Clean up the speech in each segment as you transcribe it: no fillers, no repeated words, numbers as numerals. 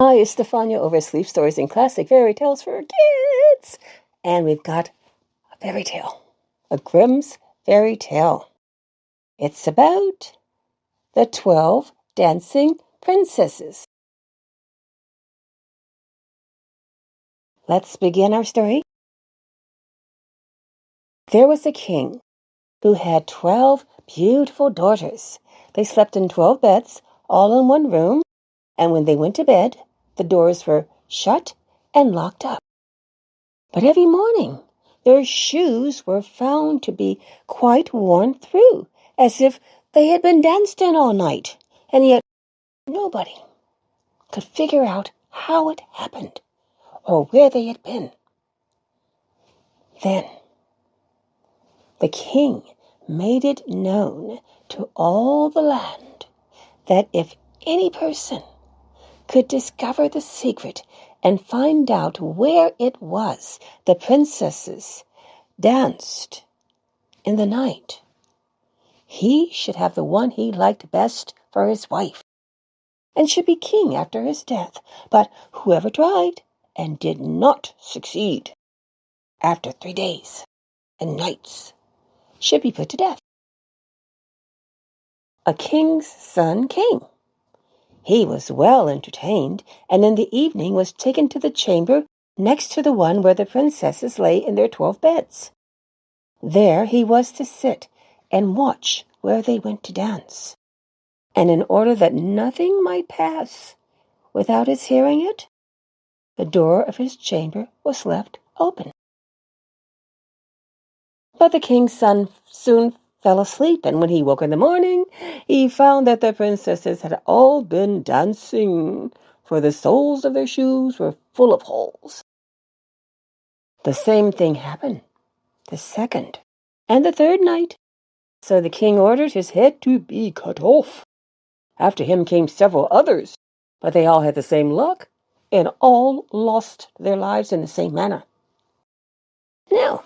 Hi, it's Stefania over at Sleep Stories and Classic Fairy Tales for Kids. And we've got a fairy tale, a Grimm's fairy tale. It's about the 12 dancing princesses. Let's begin our story. There was a king who had 12 beautiful daughters. They slept in 12 beds, all in one room, and when they went to bed, the doors were shut and locked up. But every morning, their shoes were found to be quite worn through, as if they had been danced in all night, and yet nobody could figure out how it happened or where they had been. Then the king made it known to all the land that if any person could discover the secret and find out where it was the princesses danced in the night, he should have the one he liked best for his wife, and should be king after his death. But whoever tried and did not succeed, after 3 days and nights, should be put to death. A king's son came. He was well entertained, and in the evening was taken to the chamber next to the one where the princesses lay in their 12 beds. There he was to sit and watch where they went to dance. And in order that nothing might pass without his hearing it, the door of his chamber was left open. But the king's son soon fell asleep, and when he woke in the morning, he found that the princesses had all been dancing, for the soles of their shoes were full of holes. The same thing happened the second and the third night, so the king ordered his head to be cut off. After him came several others, but they all had the same luck, and all lost their lives in the same manner. Now,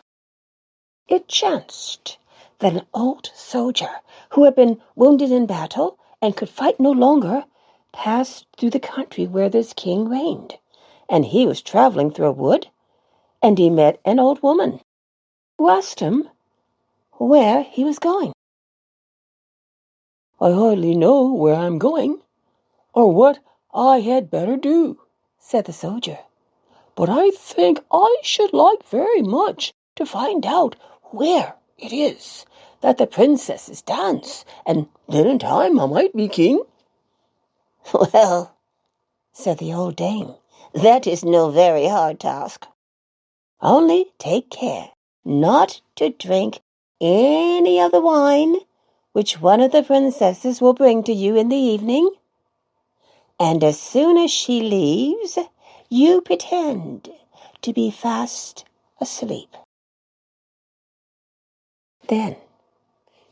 it chanced that an old soldier, who had been wounded in battle and could fight no longer, passed through the country where this king reigned, and he was traveling through a wood, and he met an old woman, who asked him where he was going. "I hardly know where I'm going, or what I had better do," said the soldier, "but I think I should like very much to find out where it is that the princesses dance, and then in time I might be king." "Well," said the old dame, "that is no very hard task. Only take care not to drink any of the wine which one of the princesses will bring to you in the evening, and as soon as she leaves, you pretend to be fast asleep." Then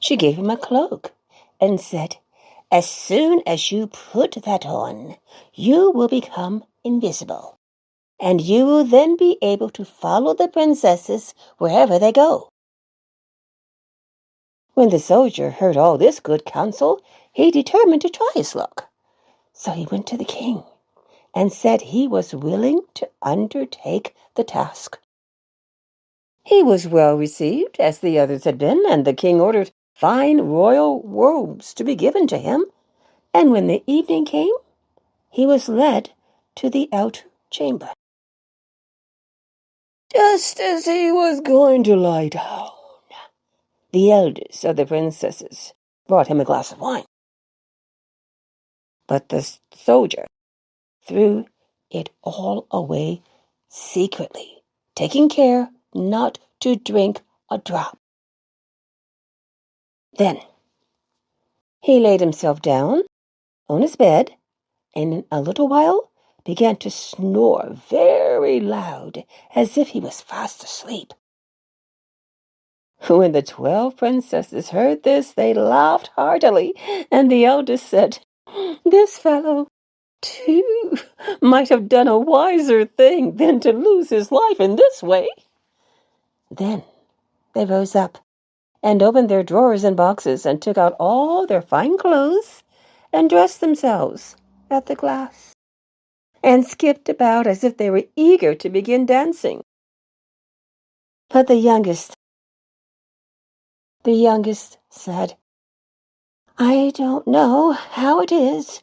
she gave him a cloak and said, "As soon as you put that on, you will become invisible, and you will then be able to follow the princesses wherever they go." When the soldier heard all this good counsel, he determined to try his luck. So he went to the king and said he was willing to undertake the task. He was well received, as the others had been, and the king ordered fine royal robes to be given to him, and when the evening came, he was led to the outer chamber. Just as he was going to lie down, the eldest of the princesses brought him a glass of wine. But the soldier threw it all away secretly, taking care not to drink a drop. Then he laid himself down on his bed, and in a little while began to snore very loud, as if he was fast asleep. When the 12 princesses heard this, they laughed heartily, and the eldest said, "This fellow, too, might have done a wiser thing than to lose his life in this way." Then they rose up and opened their drawers and boxes and took out all their fine clothes and dressed themselves at the glass. and skipped about as if they were eager to begin dancing. But the youngest said, "I don't know how it is.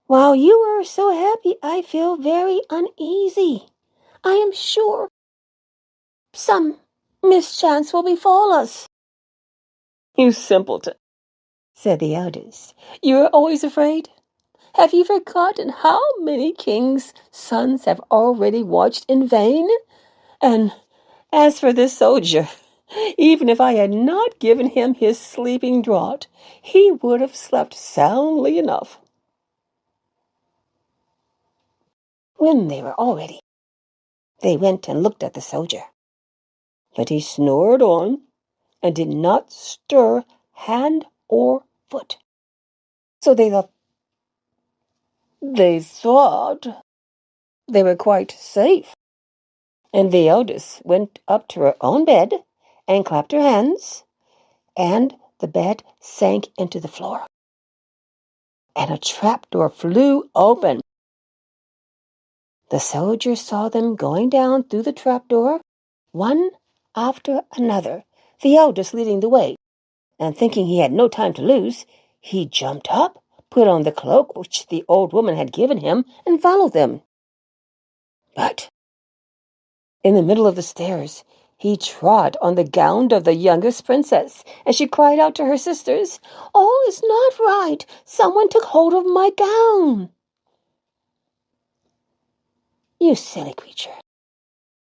While you are so happy, I feel very uneasy. I am sure some mischance will befall us." "You simpleton," said the eldest. "You are always afraid? Have you forgotten how many kings' sons have already watched in vain? And as for this soldier, even if I had not given him his sleeping draught, he would have slept soundly enough." When they were all ready, they went and looked at the soldier. But he snored on and did not stir hand or foot. So they thought they were quite safe. And the eldest went up to her own bed and clapped her hands, and the bed sank into the floor, and a trapdoor flew open. The soldier saw them going down through the trapdoor, one after another, the eldest leading the way, and thinking he had no time to lose, he jumped up, put on the cloak which the old woman had given him, and followed them. But in the middle of the stairs, he trod on the gown of the youngest princess, and she cried out to her sisters, "All is not right. Someone took hold of my gown." "You silly creature,"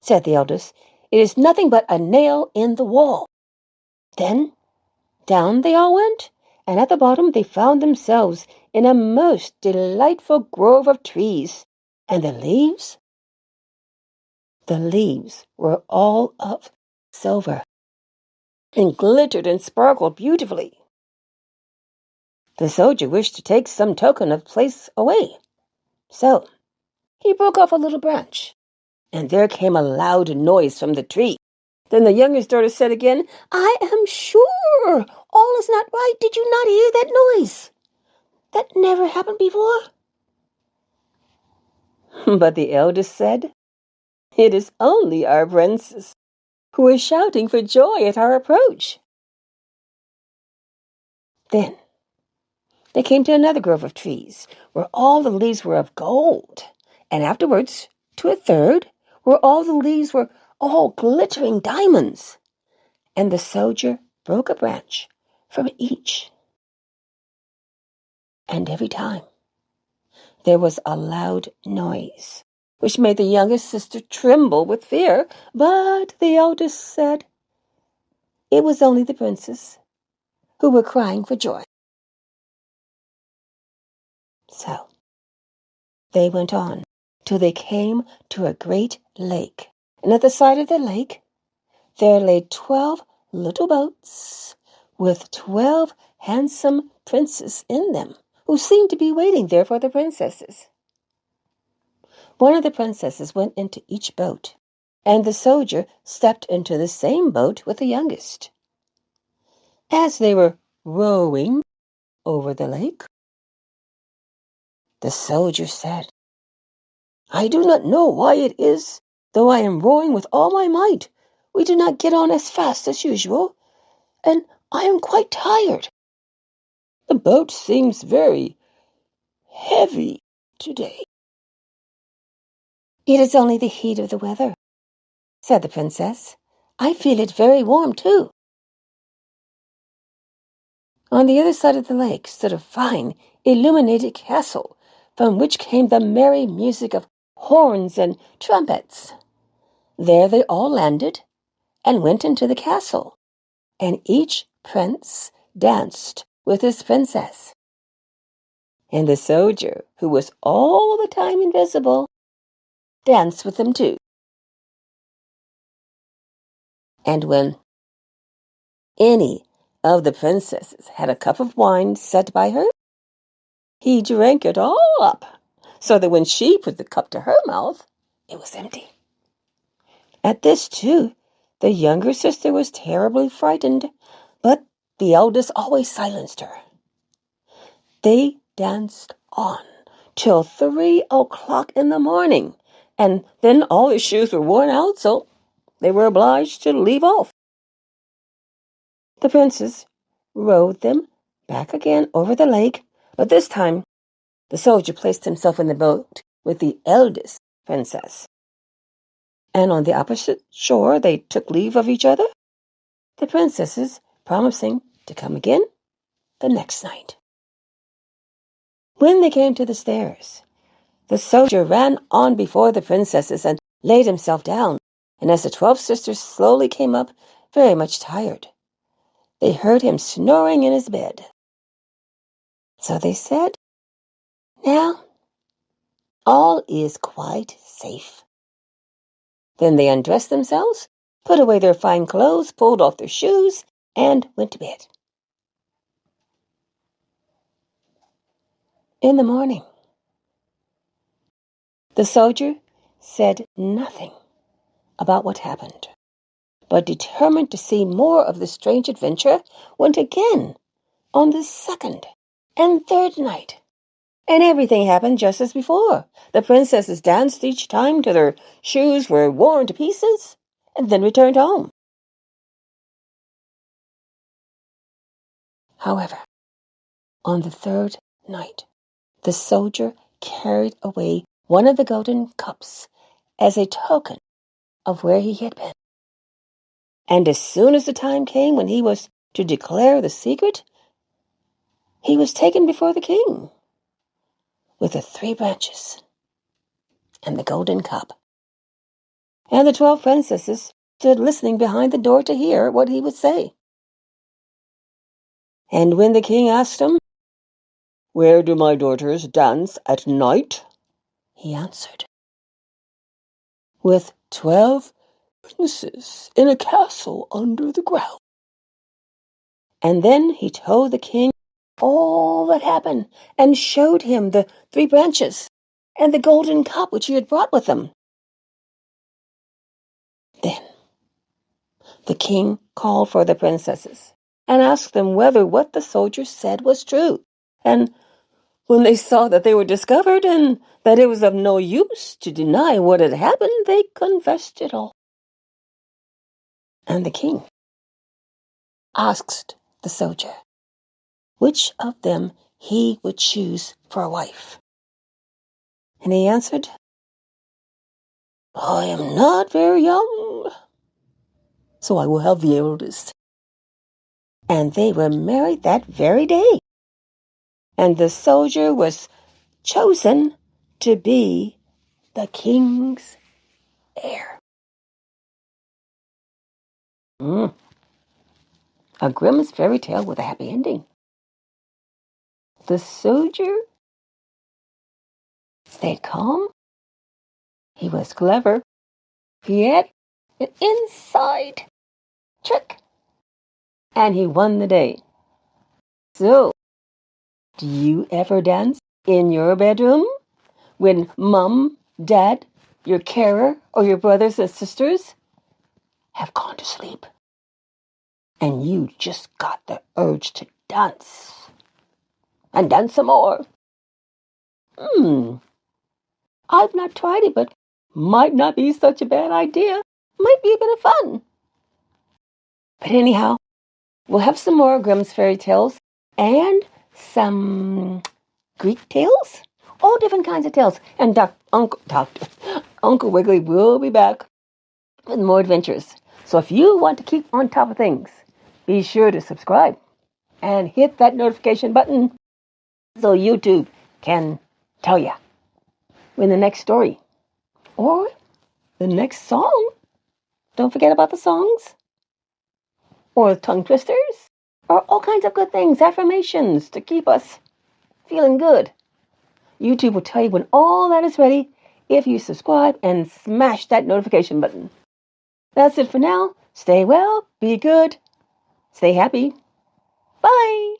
said the eldest. "It is nothing but a nail in the wall." Then down they all went, and at the bottom they found themselves in a most delightful grove of trees, and the leaves were all of silver, and glittered and sparkled beautifully. The soldier wished to take some token of place away, so he broke off a little branch, and there came a loud noise from the tree. Then the youngest daughter said again, "I am sure all is not right. Did you not hear that noise? That never happened before." But the eldest said, "It is only our princess, who is shouting for joy at our approach." Then they came to another grove of trees, where all the leaves were of gold, and afterwards to a third, where all the leaves were all glittering diamonds. And the soldier broke a branch from each, and every time there was a loud noise, which made the youngest sister tremble with fear. But the eldest said it was only the princess, who were crying for joy. So they went on till they came to a great lake, and at the side of the lake there lay 12 little boats with 12 handsome princes in them, who seemed to be waiting there for the princesses. One of the princesses went into each boat, and the soldier stepped into the same boat with the youngest. As they were rowing over the lake, the soldier said, "I do not know why it is, though I am rowing with all my might, we do not get on as fast as usual, and I am quite tired. The boat seems very heavy today." "It is only the heat of the weather," said the princess. "I feel it very warm, too." On the other side of the lake stood a fine, illuminated castle, from which came the merry music of horns and trumpets. There they all landed and went into the castle, and each prince danced with his princess. And the soldier, who was all the time invisible, danced with them too. And when any of the princesses had a cup of wine set by her, he drank it all up, so that when she put the cup to her mouth, it was empty. At this, too, the younger sister was terribly frightened, but the eldest always silenced her. They danced on till 3 o'clock in the morning, and then all his shoes were worn out, so they were obliged to leave off. The princes rowed them back again over the lake, but this time the soldier placed himself in the boat with the eldest princess. And on the opposite shore they took leave of each other, the princesses promising to come again the next night. When they came to the stairs, the soldier ran on before the princesses and laid himself down, and as the 12 sisters slowly came up, very much tired, they heard him snoring in his bed. So they said, "Now all is quite safe." Then they undressed themselves, put away their fine clothes, pulled off their shoes, and went to bed. In the morning, the soldier said nothing about what happened, but determined to see more of the strange adventure, went again on the second and third night. And everything happened just as before. The princesses danced each time till their shoes were worn to pieces, and then returned home. However, on the third night, the soldier carried away one of the golden cups as a token of where he had been. And as soon as the time came when he was to declare the secret, he was taken before the king with the 3 branches and the golden cup. And the 12 princesses stood listening behind the door to hear what he would say. And when the king asked him, "Where do my daughters dance at night?" he answered, "With 12 princes in a castle under the ground." And then he told the king all that happened, and showed him the 3 branches and the golden cup which he had brought with him. Then the king called for the princesses and asked them whether what the soldier said was true. And when they saw that they were discovered and that it was of no use to deny what had happened, they confessed it all. And the king asked the soldier which of them he would choose for a wife. And he answered, "I am not very young, so I will have the eldest." And they were married that very day. And the soldier was chosen to be the king's heir. A Grimm's fairy tale with a happy ending. The soldier stayed calm. He was clever. He had an inside trick. And he won the day. So, do you ever dance in your bedroom when mom, dad, your carer, or your brothers and sisters have gone to sleep, and you just got the urge to dance and dance some more? I've not tried it, but might not be such a bad idea. Might be a bit of fun. But anyhow, we'll have some more Grimm's fairy tales and some Greek tales, all different kinds of tales. And Uncle Wiggily will be back with more adventures. So if you want to keep on top of things, be sure to subscribe and hit that notification button so YouTube can tell you when the next story or the next song. Don't forget about the songs or tongue twisters or all kinds of good things, affirmations to keep us feeling good. YouTube will tell you when all that is ready if you subscribe and smash that notification button. That's it for now. Stay well, be good, stay happy. Bye.